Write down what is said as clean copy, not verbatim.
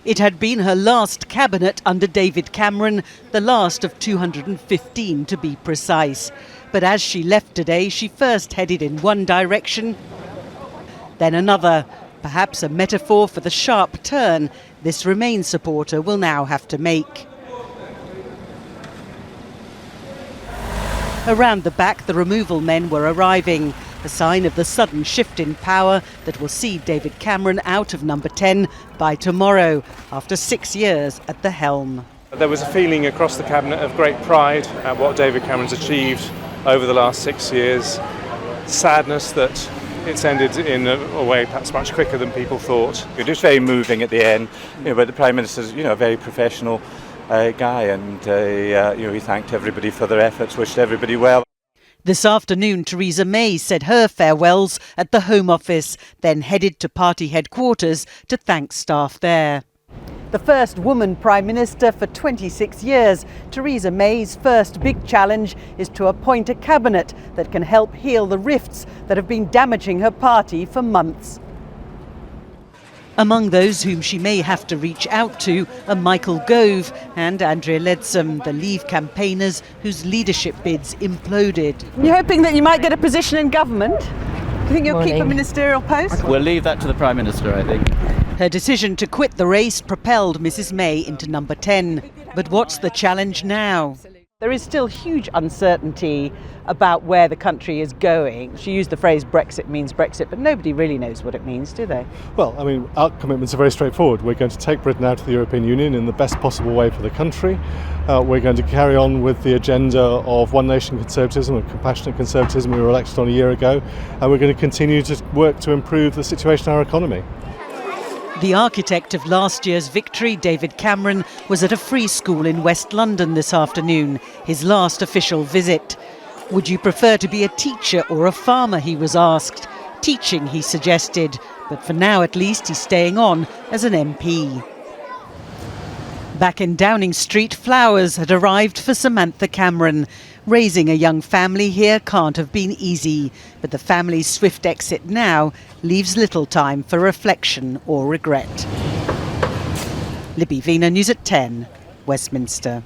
It had been her last cabinet under David Cameron, the last of 215 to be precise. But as she left today, she first headed in one direction, then another. Perhaps a metaphor for the sharp turn this Remain supporter will now have to make. Around the back, the removal men were arriving, a sign of the sudden shift in power that will see David Cameron out of number 10 by tomorrow, after 6 years at the helm. There was a feeling across the Cabinet of great pride at what David Cameron's achieved over the last 6 years. Sadness that it's ended in a way perhaps much quicker than people thought. It was very moving at the end, but the Prime Minister's a very professional guy, and he thanked everybody for their efforts, wished everybody well. This afternoon, Theresa May said her farewells at the Home Office, then headed to party headquarters to thank staff there. The first woman Prime Minister for 26 years, Theresa May's first big challenge is to appoint a cabinet that can help heal the rifts that have been damaging her party for months. Among those whom she may have to reach out to are Michael Gove and Andrea Leadsom, the Leave campaigners whose leadership bids imploded. You're hoping that you might get a position in government? Do you think you'll keep a ministerial post? We'll leave that to the Prime Minister, I think. Her decision to quit the race propelled Mrs May into number 10. But what's the challenge now? There is still huge uncertainty about where the country is going. She used the phrase Brexit means Brexit, but nobody really knows what it means, do they? Well, our commitments are very straightforward. We're going to take Britain out of the European Union in the best possible way for the country. We're going to carry on with the agenda of one nation conservatism and compassionate conservatism we were elected on a year ago, and we're going to continue to work to improve the situation in our economy. The architect of last year's victory, David Cameron, was at a free school in West London this afternoon, his last official visit. Would you prefer to be a teacher or a farmer, he was asked. Teaching, he suggested, but for now at least he's staying on as an MP. Back in Downing Street, flowers had arrived for Samantha Cameron. Raising a young family here can't have been easy, but the family's swift exit now leaves little time for reflection or regret. Libby Wiener, News at 10, Westminster.